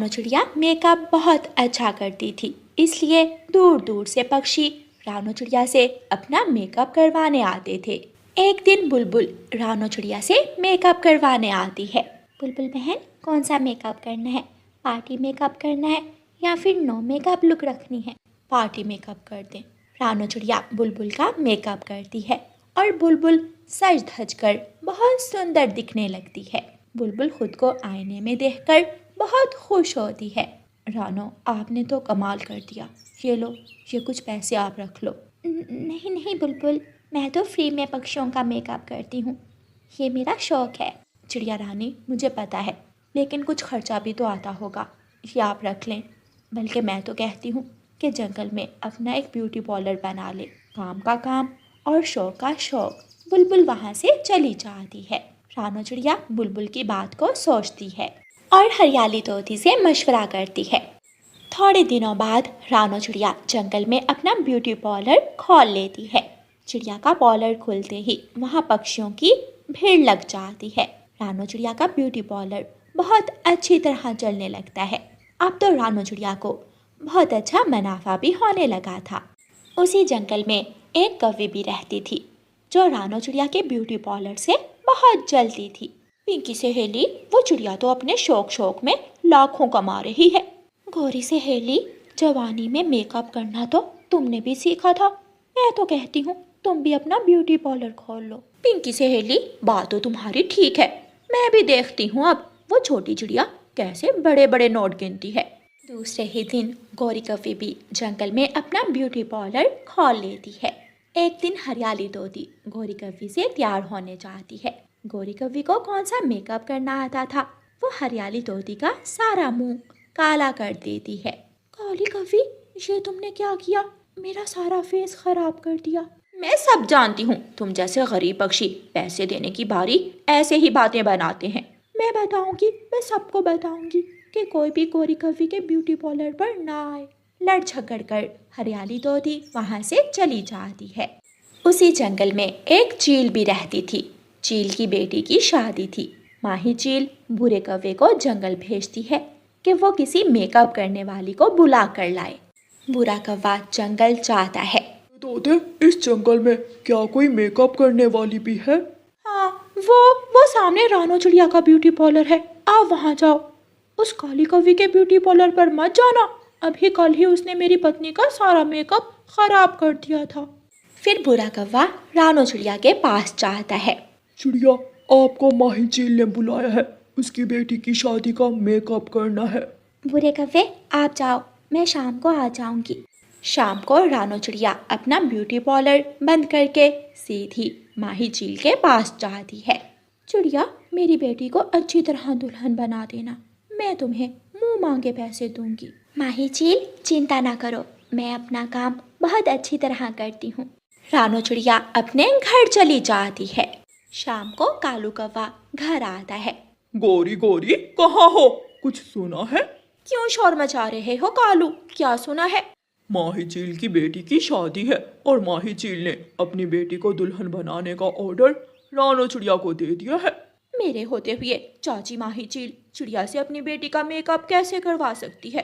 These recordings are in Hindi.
रानो चिड़िया मेकअप बहुत अच्छा करती थी, इसलिए दूर दूर से पक्षी रानो चिड़िया से अपना मेकअप करवाने आते थे। एक दिन बुलबुल रानो चिड़िया से मेकअप करवाने आती है। बुलबुल बहन, कौन सा मेकअप करना है? पार्टी मेकअप करना है या फिर नो मेकअप लुक रखनी है? पार्टी मेकअप कर दें। रानो चिड़िया बुलबुल का मेकअप करती है और बुलबुल सज धज कर बहुत सुंदर दिखने लगती है। बुलबुल खुद को आईने में देखकर बहुत खुश होती है। रानो, आपने तो कमाल कर दिया। ये लो, ये कुछ पैसे आप रख लो। नहीं नहीं बुलबुल, मैं तो फ्री में पक्षियों का मेकअप करती हूँ, ये मेरा शौक है। चिड़िया रानी, मुझे पता है, लेकिन कुछ खर्चा भी तो आता होगा, ये आप रख लें। बल्कि मैं तो कहती हूँ कि जंगल में अपना एक ब्यूटी पार्लर बना ले। काम का काम और शौक का शौक। बुलबुल वहाँ से चली जाती है। रानो चिड़िया बुलबुल की बात को सोचती है और हरियाली तोती से मशवरा करती है। थोड़े दिनों बाद रानो चिड़िया जंगल में अपना ब्यूटी पार्लर खोल लेती है। चिड़िया का पार्लर खुलते ही वहाँ पक्षियों की भीड़ लग जाती है। रानो चिड़िया का ब्यूटी पार्लर बहुत अच्छी तरह चलने लगता है। अब तो रानो चिड़िया को बहुत अच्छा मुनाफा भी होने लगा था। उसी जंगल में एक कौवी भी रहती थी जो रानो चिड़िया के ब्यूटी पार्लर से बहुत जलती थी। पिंकी सहेली, वो चिड़िया तो अपने शौक में लाखों कमा रही है। गौरी सहेली, जवानी में मेकअप करना तो तुमने भी सीखा था। मैं तो कहती हूँ तुम भी अपना ब्यूटी पार्लर खोल लो। पिंकी सहेली, बात तो तुम्हारी ठीक है। मैं भी देखती हूँ अब वो छोटी चिड़िया कैसे बड़े बड़े नोट गिनती है। दूसरे ही दिन गौरी कौवी भी जंगल में अपना ब्यूटी पार्लर खोल लेती है। एक दिन हरियाली तोती गौरी कौवी से तैयार होने जाती है। गौरी कौवी को कौन सा मेकअप करना आता था, वो हरियाली तोती का सारा मुंह काला कर देती है। काली कौवी, ये तुमने क्या किया? मेरा सारा फेस खराब कर दिया। मैं सब जानती हूँ, तुम जैसे गरीब पक्षी पैसे देने की बारी ऐसे ही बातें बनाते हैं। मैं बताऊंगी, मैं सबको बताऊंगी कि कोई भी गौरी कौवी के ब्यूटी पार्लर पर ना आए। लड़ झगड़ कर हरियाली तोती वहाँ से चली जाती है। उसी जंगल में एक चील भी रहती थी। चील की बेटी की शादी थी। माही चील बुरे कौवे को जंगल भेजती है कि वो किसी मेकअप करने वाली को बुला कर लाए। बुरा कौवा जंगल जाता है। तोते, इस जंगल में क्या कोई मेकअप करने वाली भी है? हाँ, वो सामने रानो चिड़िया का ब्यूटी पार्लर है, आप वहाँ जाओ। उस काली कौवी के ब्यूटी पार्लर पर मत जाना, अभी कल ही उसने मेरी पत्नी का सारा मेकअप खराब कर दिया था। फिर बुरा कौवा रानो चिड़िया के पास जाता है। चिड़िया, आपको माही चील ने बुलाया है, उसकी बेटी की शादी का मेकअप करना है। बुरे कौवे, आप जाओ, मैं शाम को आ जाऊंगी। शाम को रानो चिड़िया अपना ब्यूटी पार्लर बंद करके सीधी माही चील के पास जाती है। चिड़िया, मेरी बेटी को अच्छी तरह दुल्हन बना देना, मैं तुम्हें मुंह मांगे पैसे दूंगी। माही चील, चिंता ना करो, मैं अपना काम बहुत अच्छी तरह करती हूँ। रानो चिड़िया अपने घर चली जाती है। शाम को कालू कौवा घर आता है। गौरी गौरी, कहाँ हो? कुछ सुना है? क्यों शोर मचा रहे हो कालू, क्या सुना है? माही चील की बेटी की शादी है और माही चील ने अपनी बेटी को दुल्हन बनाने का ऑर्डर रानो चिड़िया को दे दिया है। मेरे होते हुए चाची माही चील चिड़िया से अपनी बेटी का मेकअप कैसे करवा सकती है?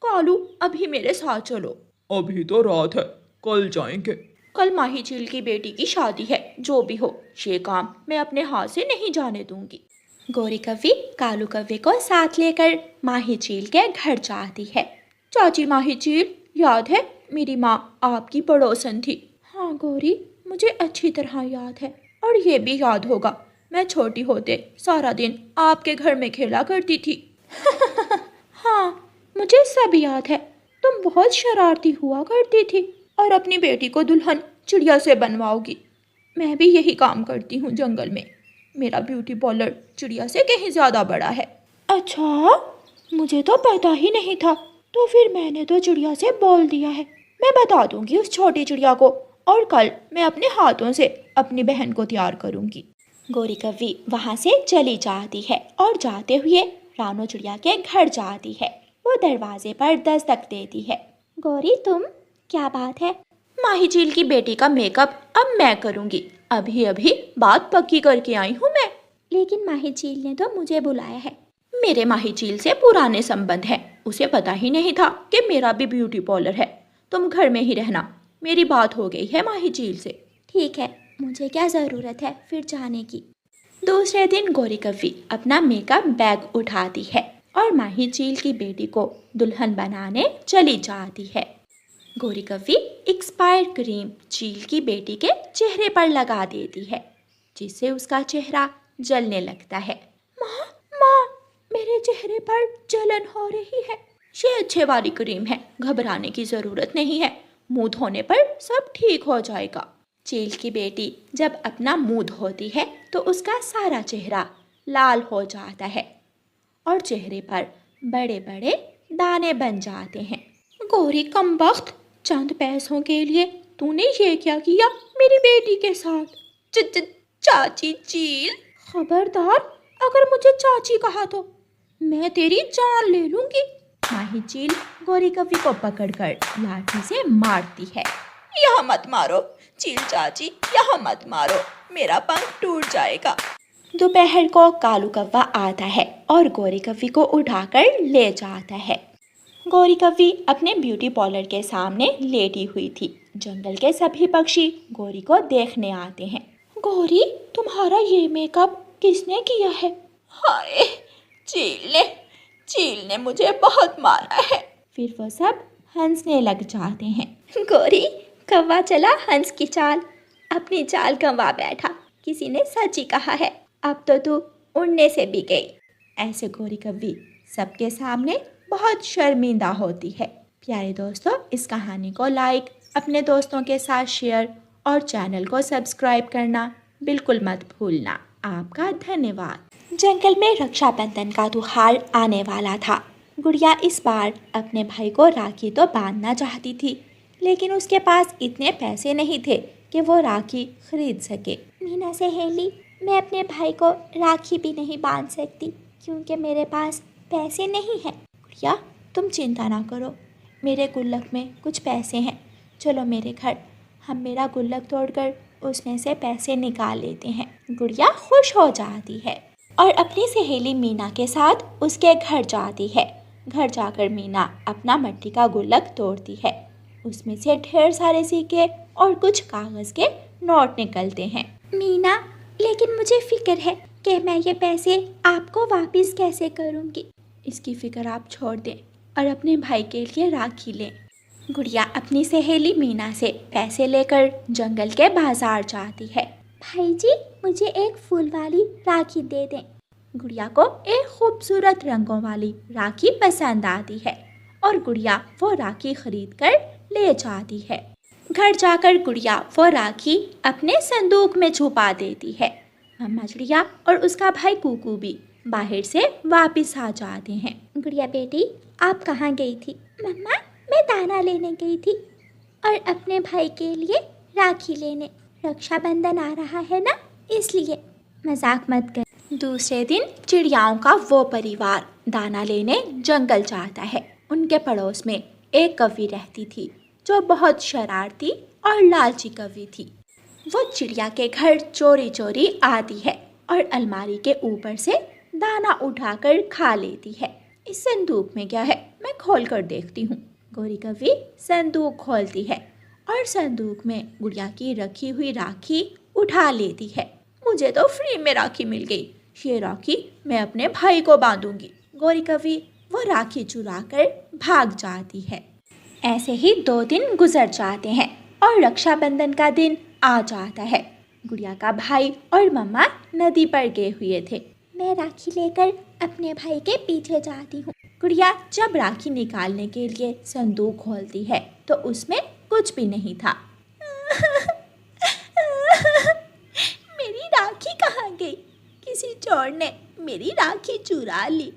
कालू, अभी मेरे साथ चलो। अभी तो रात है, कल जाएंगे। कल माही चील की बेटी की शादी है, जो भी हो ये काम मैं अपने हाथ से नहीं जाने दूंगी। गौरी कौवी कालू कौवे को साथ लेकर माही चील के घर जाती है। चाची माही चील, याद है मेरी माँ आपकी पड़ोसन थी? हाँ गौरी, मुझे अच्छी तरह याद है, और ये भी याद होगा मैं छोटी होते सारा दिन आपके घर में खेला करती थी। हाँ, मुझे सब याद है, तुम बहुत शरारती हुआ करती थी और अपनी बेटी को दुल्हन चिड़िया से बनवाओगी। मैं भी यही काम करती हूँ जंगल में, मेरा ब्यूटी पार्लर चिड़िया से कहीं ज़्यादा बड़ा है। अच्छा, मुझे तो पता ही नहीं था, तो फिर मैंने तो चिड़िया से बोल दिया है। मैं बता दूंगी उस छोटी चिड़िया को, और कल मैं अपने हाथों से अपनी बहन को तैयार करूंगी। गौरी कौवी वहाँ से चली जाती है और जाते हुए रानो चिड़िया के घर जाती है। वो दरवाजे पर दस्तक देती है। गौरी, तुम, क्या बात है? माही चील की बेटी का मेकअप अब मैं करूंगी, अभी अभी बात पक्की करके आई हूँ मैं। लेकिन माही चील ने तो मुझे बुलाया है। मेरे माही चील से पुराने संबंध है, उसे पता ही नहीं था कि मेरा भी ब्यूटी पार्लर है। तुम घर में ही रहना, मेरी बात हो गई है माही चील से। ठीक है, मुझे क्या ज़रूरत है फिर जाने की। दूसरे दिन गौरी कव्वी अपना मेकअप बैग उठाती है और माही चील की बेटी को दुल्हन बनाने चली जाती है। गौरी कव्वी एक्सपायर्ड क्रीम चील की बेटी के चेहरे पर लगा देती है, जिससे उसका चेहरा जलने लगता है। माँ, माँ, मेरे चेहरे पर जलन हो रही है। ये अच्छे वाली क्रीम है, घबराने की ज़रूरत नहीं है, मुंह धोने पर सब ठीक हो जाएगा। चील की बेटी जब अपना मुंह धोती है तो उसका सारा चेहरा लाल हो जाता है और चेहरे पर बड़े बड़े दाने बन जाते हैं। गौरी कमबख्त, चंद पैसों के लिए तूने ये क्या किया मेरी बेटी के साथ? चाची चील, खबरदार, अगर मुझे चाची कहा तो मैं तेरी जान ले लूंगी। माही चील गौरी कव्वी को पकड़कर लाठी से मारती है। यहाँ मत मारो चील चाची, यहाँ मत मारो, मेरा पंख टूट जाएगा। दोपहर को कालू कौवा आता है और गौरी कव्वी को उठाकर ले जाता है। गौरी कव्वी अपने ब्यूटी पार्लर के सामने लेटी हुई थी। जंगल के सभी पक्षी गौरी को देखने आते हैं। गौरी, तुम्हारा ये मेकअप किसने किया है? हाय, चील ने मुझे बहुत मारा है। फिर वो सब हंसने लग जाते हैं। गौरी, कौवा चला हंस की चाल, अपनी चाल गंवा बैठा। किसी ने सच ही कहा है, अब तो तू उड़ने से भी गई। ऐसे गौरी कव्वी सबके सामने बहुत शर्मिंदा होती है। प्यारे दोस्तों, इस कहानी को लाइक, अपने दोस्तों के साथ शेयर और चैनल को सब्सक्राइब करना बिल्कुल मत भूलना। आपका धन्यवाद। जंगल में रक्षाबंधन का त्योहार आने वाला था। गुड़िया इस बार अपने भाई को राखी तो बांधना चाहती थी, लेकिन उसके पास इतने पैसे नहीं थे कि वो राखी खरीद सके। मीना सहेली, मैं अपने भाई को राखी भी नहीं बांध सकती क्योंकि मेरे पास पैसे नहीं हैं। गुड़िया, तुम चिंता ना करो, मेरे गुल्लक में कुछ पैसे हैं। चलो मेरे घर, हम मेरा गुल्लक तोड़कर उसमें से पैसे निकाल लेते हैं। गुड़िया खुश हो जाती है और अपनी सहेली मीना के साथ उसके घर जाती है। घर जाकर मीना अपना मिट्टी का गुल्लक तोड़ती है। उसमें से ढेर सारे सिक्के और कुछ कागज़ के नोट निकलते हैं। मीना, लेकिन मुझे फिक्र है कि मैं ये पैसे आपको वापस कैसे करूँगी। इसकी फिक्र आप छोड़ दें और अपने भाई के लिए राखी लें। गुड़िया अपनी सहेली मीना से पैसे लेकर जंगल के बाजार जाती है। भाई जी, मुझे एक फूल वाली राखी दे दें। गुड़िया को एक खूबसूरत रंगों वाली राखी पसंद आती है और गुड़िया वो राखी खरीद कर ले जाती है। घर जाकर गुड़िया वो राखी अपने संदूक में छुपा देती है। मम्मा चिड़िया और उसका भाई कुकू भी बाहर से वापस आ जाते हैं। गुड़िया बेटी, आप कहाँ गई थी? मम्मा, मैं दाना लेने गई थी और अपने भाई के लिए राखी लेने। रक्षाबंधन आ रहा है ना, इसलिए। मजाक मत कर। दूसरे दिन चिड़ियाओं का वो परिवार दाना लेने जंगल जाता है। उनके पड़ोस में एक कौवी रहती थी जो बहुत शरारती और लालची कौवी थी। वो चिड़िया के घर चोरी चोरी आती है और अलमारी के ऊपर से दाना उठाकर खा लेती है। इस संदूक में क्या है, मैं खोल कर देखती हूँ। गौरी कव्वी संदूक खोलती है और संदूक में गुड़िया की रखी हुई राखी उठा लेती है। मुझे तो फ्री में राखी मिल गई, ये राखी मैं अपने भाई को बांधूंगी। गौरी कव्वी वो राखी चुरा कर भाग जाती है। ऐसे ही 2 दिन गुजर जाते हैं और रक्षाबंधन का दिन आ जाता है। गुड़िया का भाई और मम्मा नदी पर गए हुए थे। मैं राखी लेकर अपने भाई के पीछे जाती हूँ। गुड़िया जब राखी निकालने के लिए संदूक खोलती है तो उसमें कुछ भी नहीं था। मेरी राखी कहाँ गई? किसी चोर ने मेरी राखी चुरा ली।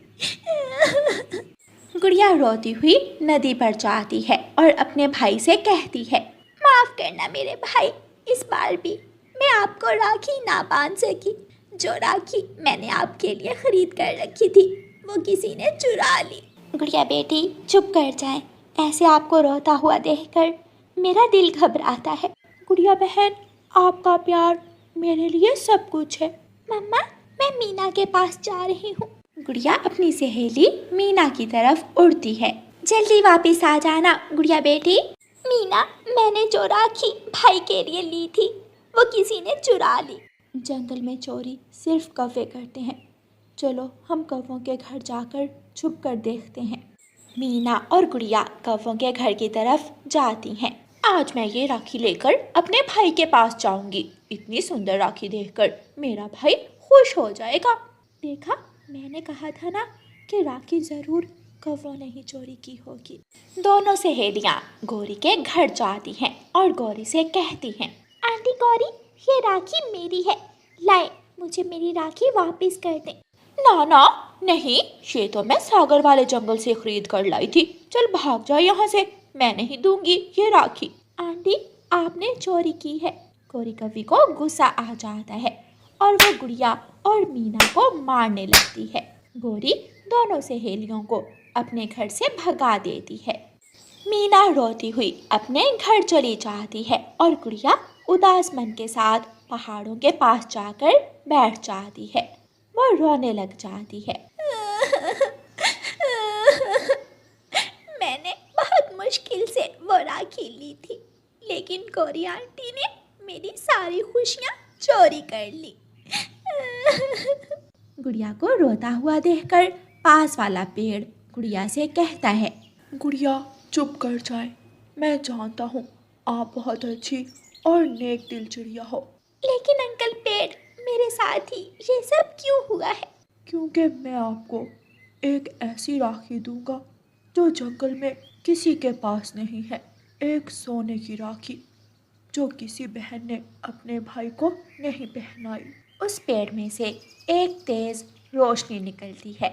गुड़िया रोती हुई नदी पर जाती है और अपने भाई से कहती है, माफ़ करना मेरे भाई, इस बार भी मैं आपको राखी ना बांध सकी। जो राखी मैंने आपके लिए खरीद कर रखी थी वो किसी ने चुरा ली। गुड़िया बेटी, चुप कर जाए, ऐसे आपको रोता हुआ देखकर मेरा दिल घबराता है। गुड़िया बहन, आपका प्यार मेरे लिए सब कुछ है। मम्मा, मैं मीना के पास जा रही हूँ। गुड़िया अपनी सहेली मीना की तरफ उड़ती है। जल्दी वापस आ जाना गुड़िया बेटी। मीना, मैंने जो राखी भाई के लिए ली थी वो किसी ने चुरा ली। जंगल में चोरी सिर्फ कौवे करते हैं। चलो हम कौवों के घर जाकर छुप कर देखते हैं। मीना और गुड़िया कौवों के घर की तरफ जाती हैं। आज मैं ये राखी लेकर अपने भाई के पास जाऊंगी। इतनी सुंदर राखी देखकर मेरा भाई खुश हो जाएगा। देखा, मैंने कहा था ना कि राखी जरूर कौवों ने ही चोरी की होगी। दोनों सहेलियां गौरी के घर जाती हैं और गौरी से कहती हैं, आंटी गौरी, ये राखी मेरी है, लाए मुझे मेरी राखी वापस कर दें। ना ना, नहीं, ये तो मैं सागर वाले जंगल से खरीद कर लाई थी। चल भाग जाओ यहाँ से, मैं नहीं दूंगी ये राखी। आंटी, आपने चोरी की है। गौरी कवि को गुस्सा आ जाता है और वो गुड़िया और मीना को मारने लगती है। गौरी दोनों सहेलियों को अपने घर से भगा देती है। मीना रोती हुई अपने घर चली जाती है और गुड़िया उदास मन के साथ पहाड़ों के पास जाकर बैठ जाती है। वो रोने लग जाती है। मैंने बहुत मुश्किल से वो राखी ली थी, लेकिन गौरी आंटी ने मेरी सारी खुशियाँ चोरी कर ली। गुड़िया को रोता हुआ देखकर पास वाला पेड़ गुड़िया से कहता है, गुड़िया चुप कर जाए। मैं जानता हूँ आप बहुत अच्छी और नेक दिल चिड़िया हो। लेकिन अंकल पेड़, मेरे साथ ही ये सब क्यों हुआ है? क्योंकि मैं आपको एक ऐसी राखी दूंगा जो जंगल में किसी के पास नहीं है। एक सोने की राखी जो किसी बहन ने अपने भाई को नहीं पहनाई। उस पेड़ में से एक तेज रोशनी निकलती है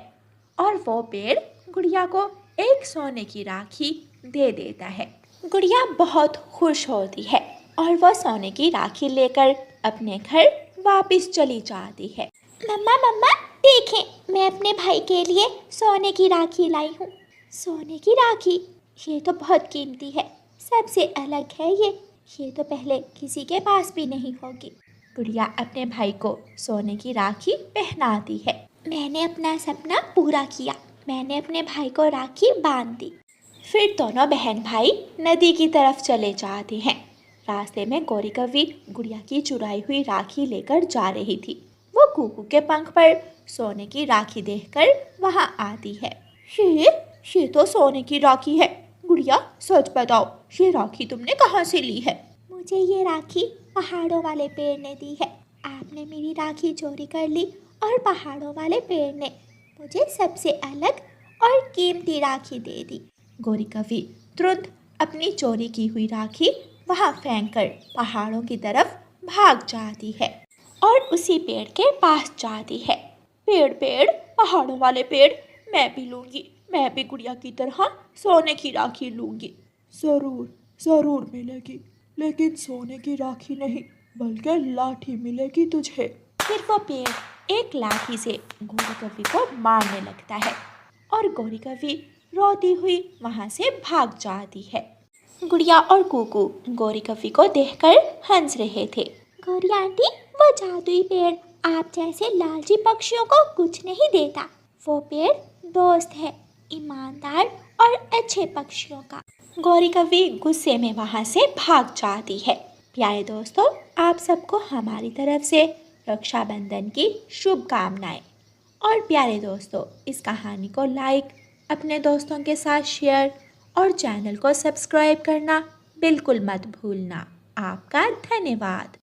और वो पेड़ गुड़िया को एक सोने की राखी दे देता है। गुड़िया बहुत खुश होती है और वो सोने की राखी लेकर अपने घर वापस चली जाती है। मम्मा मम्मा, देखें, मैं अपने भाई के लिए सोने की राखी लाई हूँ। सोने की राखी, ये तो बहुत कीमती है, सबसे अलग है ये तो पहले किसी के पास भी नहीं होगी। गुड़िया अपने भाई को सोने की राखी पहनाती है। मैंने अपना सपना पूरा किया, मैंने अपने भाई को राखी बांध दी। फिर दोनों बहन भाई नदी की तरफ चले जाते हैं। रास्ते में गौरी कवि गुड़िया की चुराई हुई राखी लेकर जा रही थी। वो कुकू के पंख पर सोने की राखी देखकर वहां आती है। ये तो सोने की राखी है। गुड़िया, सच बताओ, ये राखी तुमने कहाँ से ली है? मुझे ये राखी पहाड़ों वाले पेड़ ने दी है। आपने मेरी राखी चोरी कर ली और पहाड़ों वाले पेड़ ने मुझे सबसे अलग और कीमती राखी दे दी। गौरी कवि तुरंत अपनी चोरी की हुई राखी वहाँ फेंककर पहाड़ों की तरफ भाग जाती है और उसी पेड़ के पास जाती है। पेड़, पहाड़ों वाले पेड़, मैं भी लूँगी, मैं भी गुड़िया की तरह सोने की राखी लूँगी। ज़रूर मिलेगी, लेकिन सोने की राखी नहीं बल्कि लाठी मिलेगी तुझे। फिर वो पेड़ एक लाठी से गौरी कवि को मारने लगता है और गौरी कवि रोती हुई वहाँ से भाग जाती है। गुड़िया और कुकू गौरी कवि को देखकर हंस रहे थे। गौरी आंटी, वो जादुई पेड़ आप जैसे लालची पक्षियों को कुछ नहीं देता। वो पेड़ दोस्त है, ईमानदार और अच्छे पक्षियों का। गौरी कवि गुस्से में वहाँ से भाग जाती है। प्यारे दोस्तों, आप सबको हमारी तरफ से रक्षाबंधन की शुभकामनाएं। और प्यारे दोस्तों, इस कहानी को लाइक, अपने दोस्तों के साथ शेयर और चैनल को सब्सक्राइब करना बिल्कुल मत भूलना। आपका धन्यवाद।